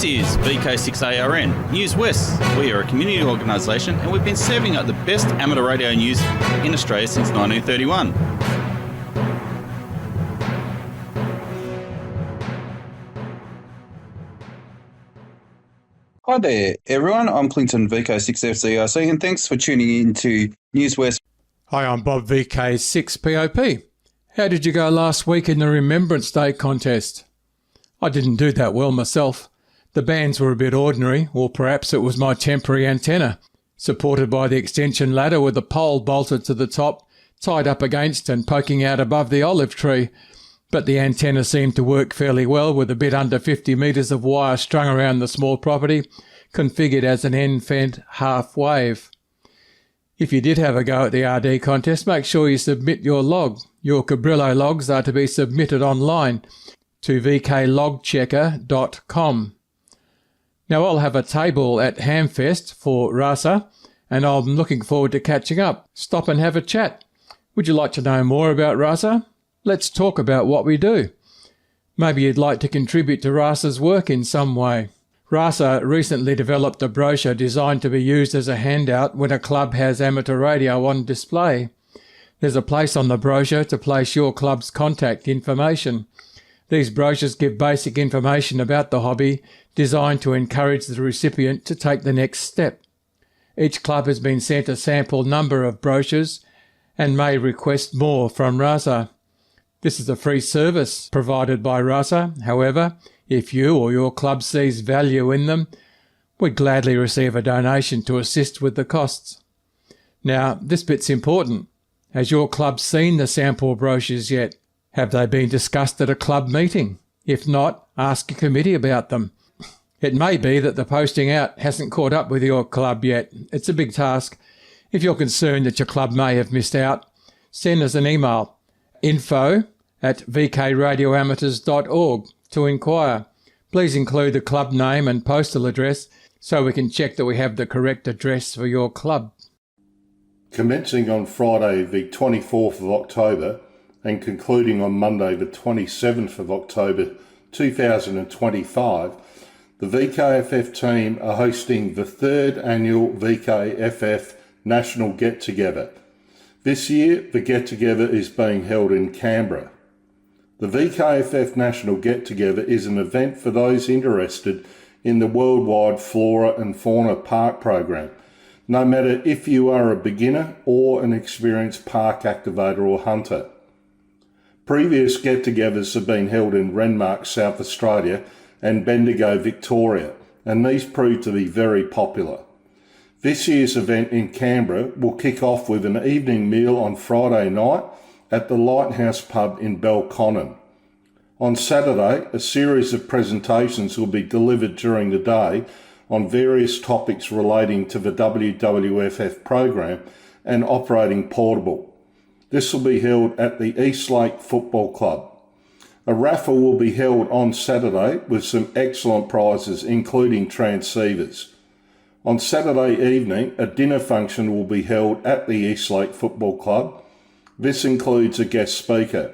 This is VK6ARN, Newswest. We are a community organisation and we've been serving up the best amateur radio news in Australia since 1931. Hi there, everyone. I'm Clinton, VK6FCRC, and thanks for tuning in to Newswest. Hi, I'm Bob, VK6POP. How did you go last week in the Remembrance Day contest? I didn't do that well myself. The bands were a bit ordinary, or perhaps it was my temporary antenna, supported by the extension ladder with the pole bolted to the top, tied up against and poking out above the olive tree. But the antenna seemed to work fairly well with a bit under 50 metres of wire strung around the small property, configured as an end-fed half wave. If you did have a go at the RD contest, make sure you submit your log. Your Cabrillo logs are to be submitted online to vklogchecker.com. Now, I'll have a table at Hamfest for Rasa, and I'm looking forward to catching up. Stop and have a chat. Would you like to know more about Rasa? Let's talk about what we do. Maybe you'd like to contribute to Rasa's work in some way. Rasa recently developed a brochure designed to be used as a handout when a club has amateur radio on display. There's a place on the brochure to place your club's contact information. These brochures give basic information about the hobby, designed to encourage the recipient to take the next step. Each club has been sent a sample number of brochures and may request more from Rasa. This is a free service provided by Rasa. However, if you or your club sees value in them, we'd gladly receive a donation to assist with the costs. Now, this bit's important. Has your club seen the sample brochures yet? Have they been discussed at a club meeting? If not, ask a committee about them. It may be that the posting out hasn't caught up with your club yet. It's a big task. If you're concerned that your club may have missed out, send us an email, info@vkradioamateurs.org, to inquire. Please include the club name and postal address so we can check that we have the correct address for your club. Commencing on Friday the 24th of October and concluding on Monday the 27th of October 2025, the VKFF team are hosting the third annual VKFF National Get-Together. This year, the get-together is being held in Canberra. The VKFF National Get-Together is an event for those interested in the worldwide Flora and Fauna Park program, no matter if you are a beginner or an experienced park activator or hunter. Previous get-togethers have been held in Renmark, South Australia and Bendigo, Victoria, and these proved to be very popular. This year's event in Canberra will kick off with an evening meal on Friday night at the Lighthouse Pub in Belconnen. On Saturday, a series of presentations will be delivered during the day on various topics relating to the WWFF program and operating portable. This will be held at the Eastlake Football Club. A raffle will be held on Saturday with some excellent prizes, including transceivers. On Saturday evening, a dinner function will be held at the Eastlake Football Club. This includes a guest speaker.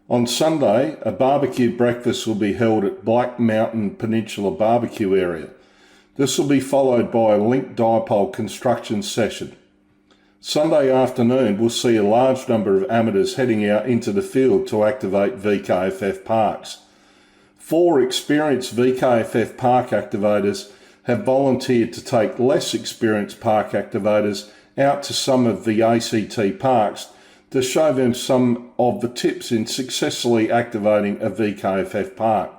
On Sunday, a barbecue breakfast will be held at Black Mountain Peninsula Barbecue Area. This will be followed by a link dipole construction session. Sunday afternoon, we'll see a large number of amateurs heading out into the field to activate VKFF parks. 4 experienced VKFF park activators have volunteered to take less experienced park activators out to some of the ACT parks to show them some of the tips in successfully activating a VKFF park.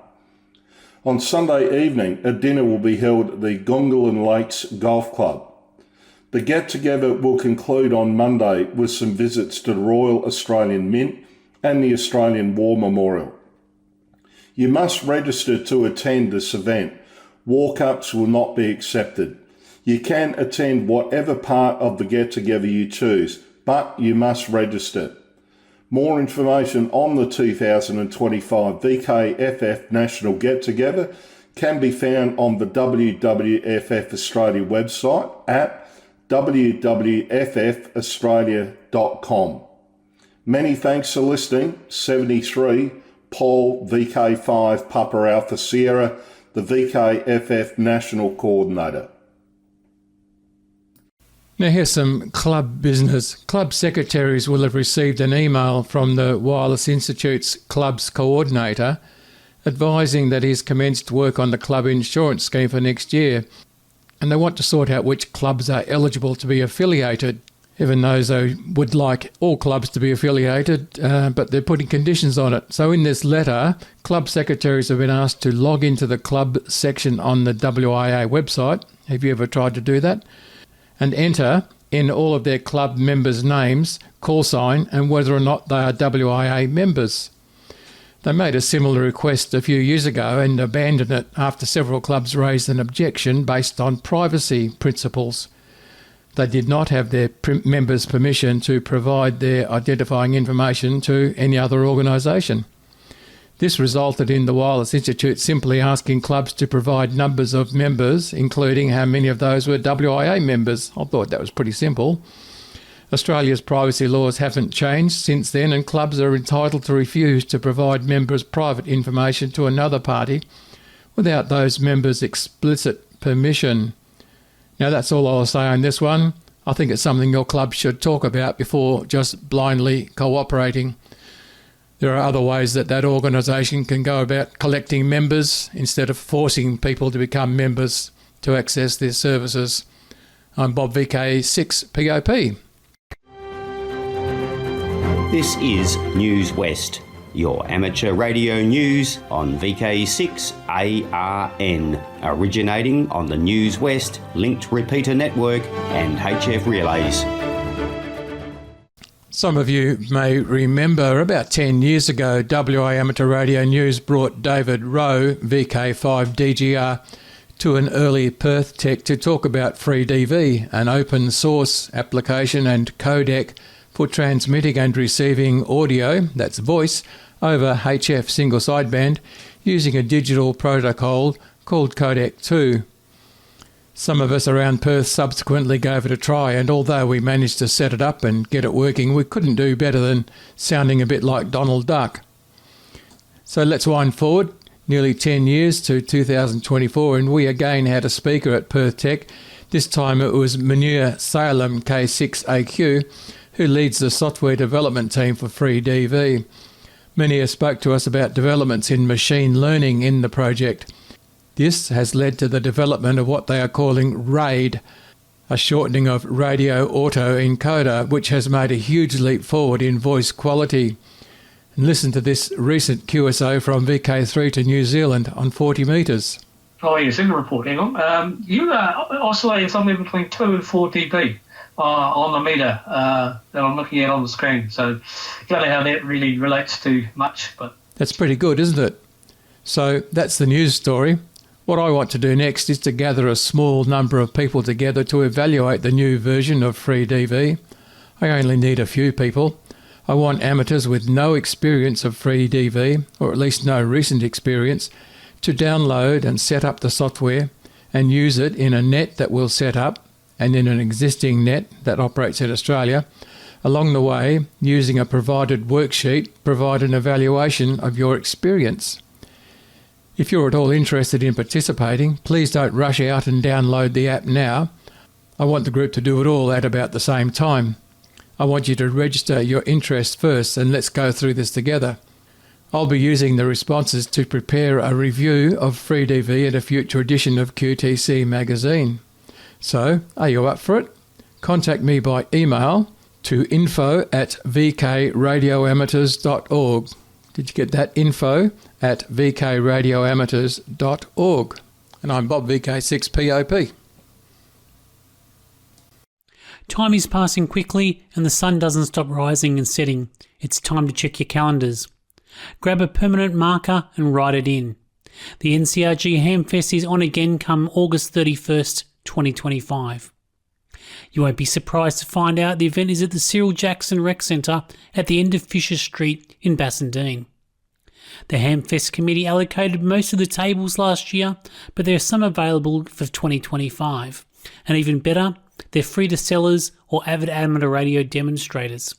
On Sunday evening, a dinner will be held at the Gungahlin Lakes Golf Club. The get-together will conclude on Monday with some visits to the Royal Australian Mint and the Australian War Memorial. You must register to attend this event. Walk-ups will not be accepted. You can attend whatever part of the get-together you choose, but you must register. More information on the 2025 VKFF National Get-Together can be found on the WWFF Australia website at www.ffaustralia.com. Many thanks for listening. 73, Paul, VK5, Papa Alpha Sierra, the VKFF National Coordinator. Now here's some club business. Club secretaries will have received an email from the Wireless Institute's clubs coordinator advising that he's commenced work on the club insurance scheme for next year, and they want to sort out which clubs are eligible to be affiliated. Heaven knows they would like all clubs to be affiliated, but they're putting conditions on it. So in this letter, club secretaries have been asked to log into the club section on the WIA website. Have you ever tried to do that? And enter in all of their club members' names, call sign, and whether or not they are WIA members. They made a similar request a few years ago and abandoned it after several clubs raised an objection based on privacy principles. They did not have their members' permission to provide their identifying information to any other organisation. This resulted in the Wireless Institute simply asking clubs to provide numbers of members, including how many of those were WIA members. I thought that was pretty simple. Australia's privacy laws haven't changed since then, and clubs are entitled to refuse to provide members' private information to another party without those members' explicit permission. Now, that's all I'll say on this one. I think it's something your club should talk about before just blindly cooperating. There are other ways that organisation can go about collecting members instead of forcing people to become members to access their services. I'm Bob VK6POP. This is Newswest, your amateur radio news on VK6ARN, originating on the Newswest linked repeater network and HF relays. Some of you may remember about 10 years ago, WA Amateur Radio News brought David Rowe, VK5DGR, to an early Perth Tech to talk about FreeDV, an open source application and codec for transmitting and receiving audio, that's voice, over HF single sideband using a digital protocol called Codec 2. Some of us around Perth subsequently gave it a try, and although we managed to set it up and get it working, we couldn't do better than sounding a bit like Donald Duck. So let's wind forward nearly 10 years to 2024, and we again had a speaker at Perth Tech. This time it was Munir Salem K6AQ, who leads the software development team for FreeDV. Munir spoke to us about developments in machine learning in the project. This has led to the development of what they are calling RAID, a shortening of Radio Auto Encoder, which has made a huge leap forward in voice quality. And listen to this recent QSO from VK3 to New Zealand on 40 metres. Oh yes, in the report, hang on. You are oscillating somewhere between 2 and 4 dB on the meter that I'm looking at on the screen. So I don't know how that really relates to much, but... That's pretty good, isn't it? So that's the news story. What I want to do next is to gather a small number of people together to evaluate the new version of FreeDV. I only need a few people. I want amateurs with no experience of FreeDV, or at least no recent experience, to download and set up the software and use it in a net that we'll set up and in an existing net that operates in Australia. Along the way, using a provided worksheet, provide an evaluation of your experience. If you're at all interested in participating, please don't rush out and download the app now. I want the group to do it all at about the same time. I want you to register your interest first, and let's go through this together. I'll be using the responses to prepare a review of FreeDV in a future edition of QTC magazine. So, are you up for it? Contact me by email to info@vkradioamateurs.org. Did you get that? info@vkradioamateurs.org. And I'm Bob VK6POP. Time is passing quickly and the sun doesn't stop rising and setting. It's time to check your calendars. Grab a permanent marker and write it in. The NCRG Hamfest is on again come August 31st, 2025. You won't be surprised to find out the event is at the Cyril Jackson Rec Centre at the end of Fisher Street in Bassendean. The Hamfest committee allocated most of the tables last year, but there are some available for 2025. And even better, they're free to sellers or avid amateur radio demonstrators.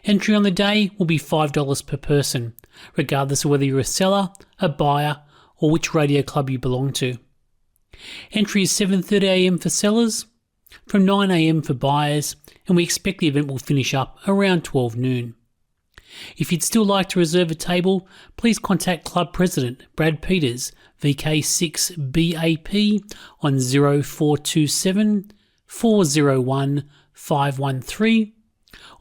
Entry on the day will be $5 per person, regardless of whether you're a seller, a buyer, or which radio club you belong to. Entry is 7:30am for sellers, from 9am for buyers, and we expect the event will finish up around 12 noon. If you'd still like to reserve a table, please contact Club President Brad Peters, VK6BAP, on 0427 401 513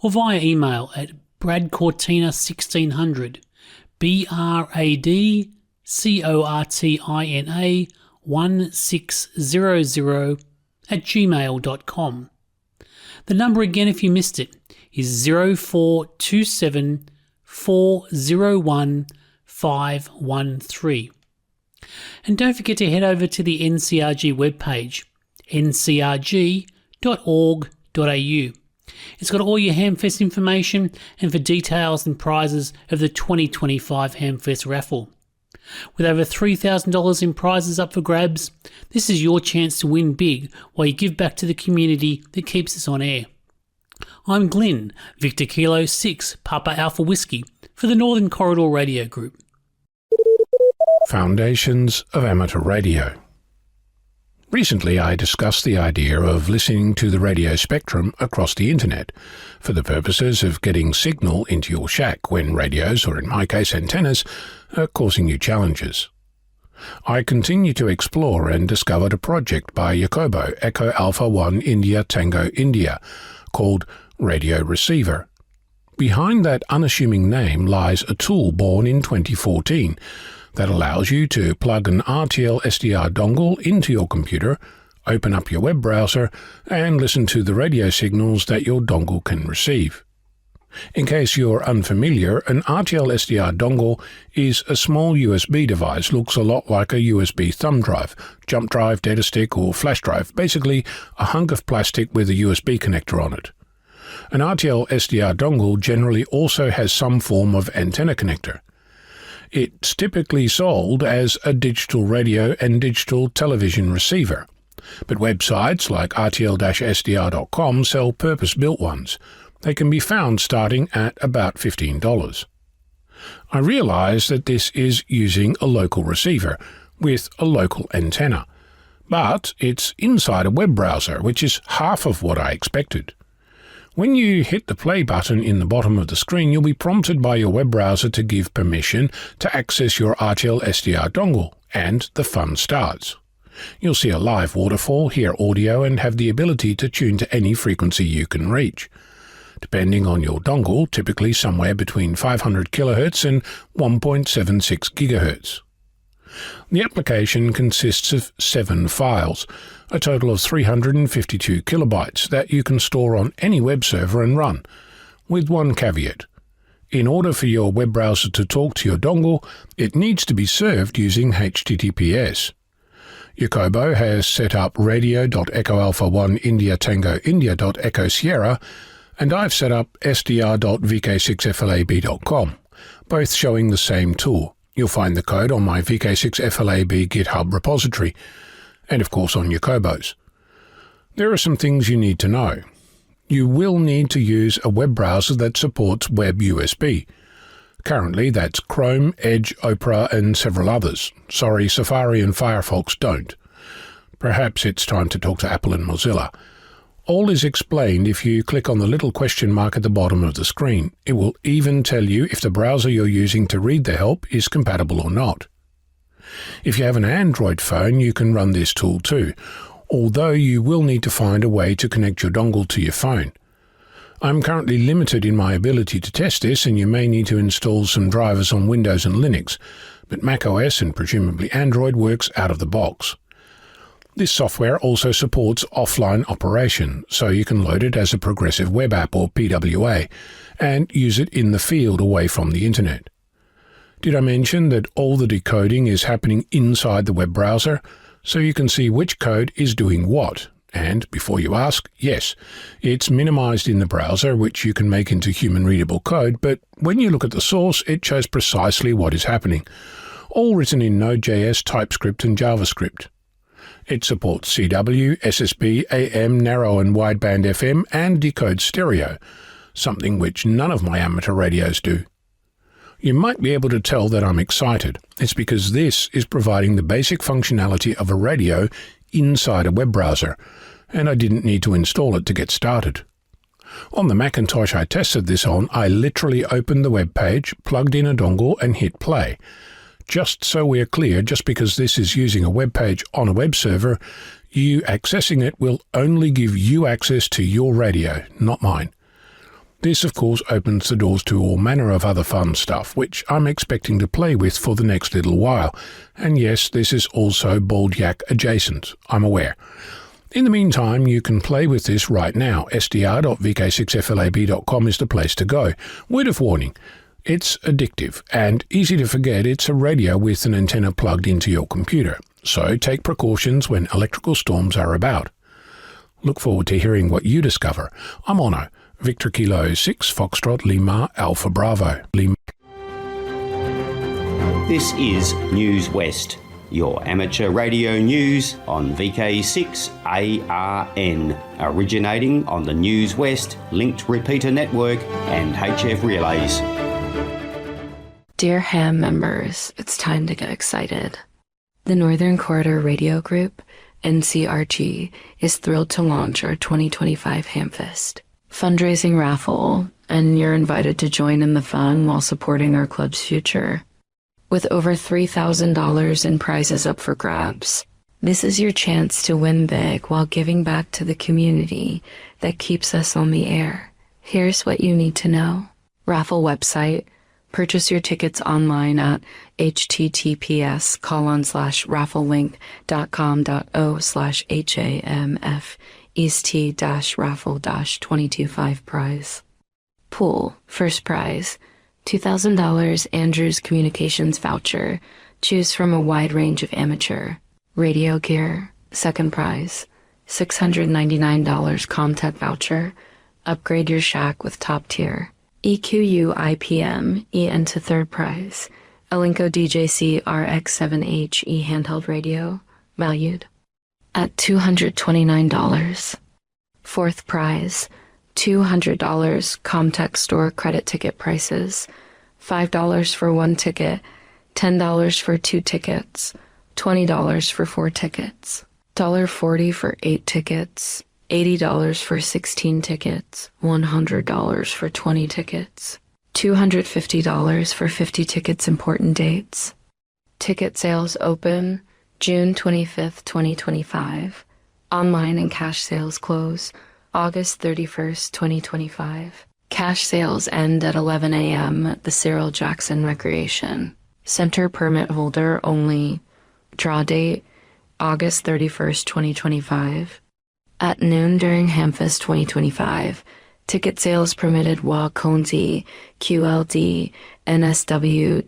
or via email at bradcortina1600, BRADCORTINA 1600 at gmail.com. The number again, if you missed it, is 0427 401 513. And don't forget to head over to the NCRG webpage, ncrg.org.au. It's got all your Hamfest information and for details and prizes of the 2025 Hamfest raffle. With over $3,000 in prizes up for grabs, this is your chance to win big while you give back to the community that keeps us on air. I'm Glenn, Victor Kilo 6, Papa Alpha Whiskey, for the Northern Corridor Radio Group. Foundations of Amateur Radio. Recently I discussed the idea of listening to the radio spectrum across the internet for the purposes of getting signal into your shack when radios, or in my case antennas, are causing you challenges. I continue to explore and discovered a project by Yakobo Echo Alpha 1 India Tango India called Radio Receiver. Behind that unassuming name lies a tool born in 2014 that allows you to plug an RTL SDR dongle into your computer, open up your web browser, and listen to the radio signals that your dongle can receive. In case you're unfamiliar, an RTL SDR dongle is a small USB device, looks a lot like a USB thumb drive, jump drive, data stick, or flash drive, basically a hunk of plastic with a USB connector on it. An RTL SDR dongle generally also has some form of antenna connector. It's typically sold as a digital radio and digital television receiver, but websites like rtl-sdr.com sell purpose-built ones. They can be found starting at about $15. I realize that this is using a local receiver with a local antenna, but it's inside a web browser, which is half of what I expected. When you hit the play button in the bottom of the screen, you'll be prompted by your web browser to give permission to access your RTL SDR dongle, and the fun starts. You'll see a live waterfall, hear audio, and have the ability to tune to any frequency you can reach. Depending on your dongle, typically somewhere between 500 kHz and 1.76 GHz. The application consists of 7 files, a total of 352 kilobytes that you can store on any web server and run, with one caveat. In order for your web browser to talk to your dongle, it needs to be served using HTTPS. Yakobo has set up radio.echoalpha1indiatangoindia.echosierra, and I've set up sdr.vk6flab.com, both showing the same tool. You'll find the code on my VK6FLAB GitHub repository, and of course on Yakobo's. There are some things you need to know. You will need to use a web browser that supports Web USB. Currently that's Chrome, Edge, Opera, and several others. Sorry, Safari and Firefox don't. Perhaps it's time to talk to Apple and Mozilla. All is explained if you click on the little question mark at the bottom of the screen. It will even tell you if the browser you're using to read the help is compatible or not. If you have an Android phone, you can run this tool too, although you will need to find a way to connect your dongle to your phone. I'm currently limited in my ability to test this, and you may need to install some drivers on Windows and Linux, but macOS and presumably Android works out of the box. This software also supports offline operation, so you can load it as a progressive web app or PWA and use it in the field away from the internet. Did I mention that all the decoding is happening inside the web browser, so you can see which code is doing what? And, before you ask, yes, it's minimized in the browser, which you can make into human-readable code, but when you look at the source, it shows precisely what is happening, all written in Node.js, TypeScript, and JavaScript. It supports CW, SSB, AM, narrow and wideband FM, and decodes stereo, something which none of my amateur radios do. You might be able to tell that I'm excited. It's because this is providing the basic functionality of a radio inside a web browser, and I didn't need to install it to get started. On the Macintosh I tested this on, I literally opened the web page, plugged in a dongle and hit play. Just so we're clear, just because this is using a web page on a web server, you accessing it will only give you access to your radio, not mine. This, of course, opens the doors to all manner of other fun stuff, which I'm expecting to play with for the next little while. And yes, this is also Bald Yak adjacent, I'm aware. In the meantime, you can play with this right now. sdr.vk6flab.com is the place to go. Word of warning, it's addictive and easy to forget it's a radio with an antenna plugged into your computer. So take precautions when electrical storms are about. Look forward to hearing what you discover. I'm Ono, Victor Kilo 6 Foxtrot Lima Alpha Bravo. This is Newswest, your amateur radio news on VK6ARN, originating on the Newswest linked repeater network and HF relays. Dear ham members, it's time to get excited. The Northern Corridor Radio Group, NCRG, is thrilled to launch our 2025 Hamfest fundraising raffle, and you're invited to join in the fun while supporting our club's future. With over $3,000 in prizes up for grabs, this is your chance to win big while giving back to the community that keeps us on the air. Here's what you need to know. Raffle website. Purchase your tickets online at https://rafflelink.com.o/HAMF East-raffle-225 prize. Pool. First prize, $2,000 Andrews Communications voucher. Choose from a wide range of amateur radio gear. Second prize, $699 Comtech voucher. Upgrade your shack with top tier EQU IPM EN to third prize, Alinco DJC RX7H E handheld radio, valued at $229. Fourth prize, $200 Comtech store credit ticket prices, $5 for one ticket, $10 for two tickets, $20 for four tickets, $1.40 for 8 tickets, $80 for 16 tickets, $100 for 20 tickets, $250 for 50 tickets important dates. Ticket sales open June 25th, 2025. Online and cash sales close August 31st, 2025. Cash sales end at 11 a.m. at the Cyril Jackson Recreation Center. Permit holder only. Draw date August 31st, 2025. At noon during Hamfest 2025. Ticket sales permitted while Conzi QLD NSW.say.tas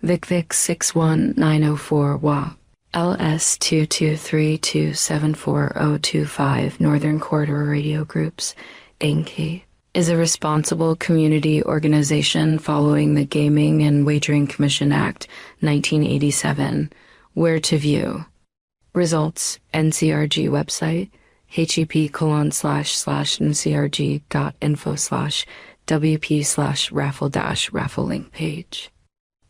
VicVic 61904 WA LS 223274025 Northern Corridor Radio Groups Inc. is a responsible community organization following the Gaming and Wagering Commission Act 1987. Where to view results: NCRG website hep://ncrg.info/wp/raffle link page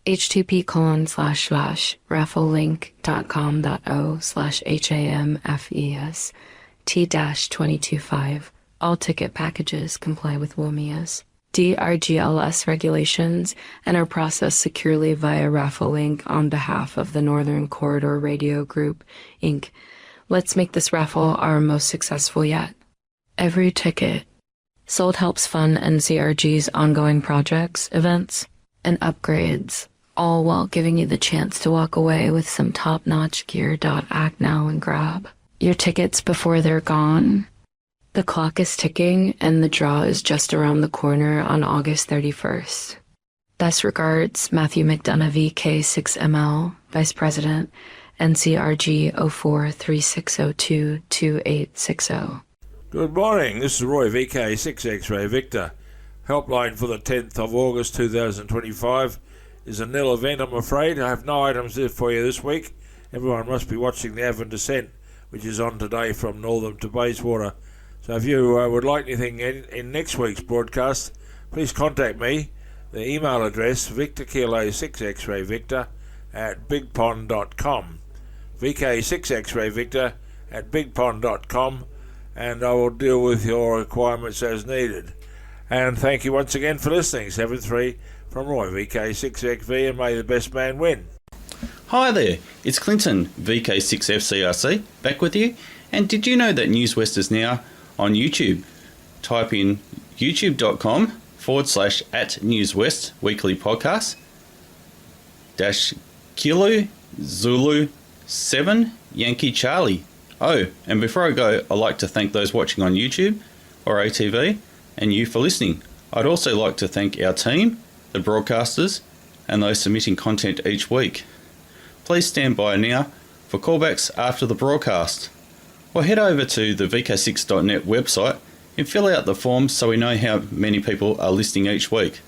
http://rafflelink.com.o/HAMFES T-2025. All ticket packages comply with WOMIA's DRGLS regulations and are processed securely via Raffle Link on behalf of the Northern Corridor Radio Group, Inc. Let's make this raffle our most successful yet. Every ticket sold helps fund NCRG's ongoing projects, events, and upgrades, all while giving you the chance to walk away with some top-notch gear. Act now and grab your tickets before they're gone. The clock is ticking and the draw is just around the corner on August 31st. Best regards, Matthew McDonough, VK6ML, Vice President, NCRG 0436022860. Good morning, this is Roy, VK6 X-Ray Victor. Helpline for the 10th of August 2025 is a nil event, I'm afraid. I have no items for you this week. Everyone must be watching the Avon Descent, which is on today from Northam to Bayswater. So if you would like anything in next week's broadcast, please contact me. The email address, Victor Kilo 6 X-Ray Victor at bigpond.com. VK6 X-Ray Victor at bigpond.com, and I will deal with your requirements as needed. And thank you once again for listening. 7-3 from Roy, VK6XV, and may the best man win. Hi there, it's Clinton, VK6FCRC, back with you. And did you know that Newswest is now on YouTube? Type in youtube.com/@Newswest weekly podcast --Kilo Zulu 7 Yankee Charlie. Oh, and before I go, I'd like to thank those watching on YouTube or ATV and you for listening. I'd also like to thank our team, the broadcasters, and those submitting content each week. Please stand by now for callbacks after the broadcast. Or head over to the VK6.net website and fill out the forms so we know how many people are listening each week.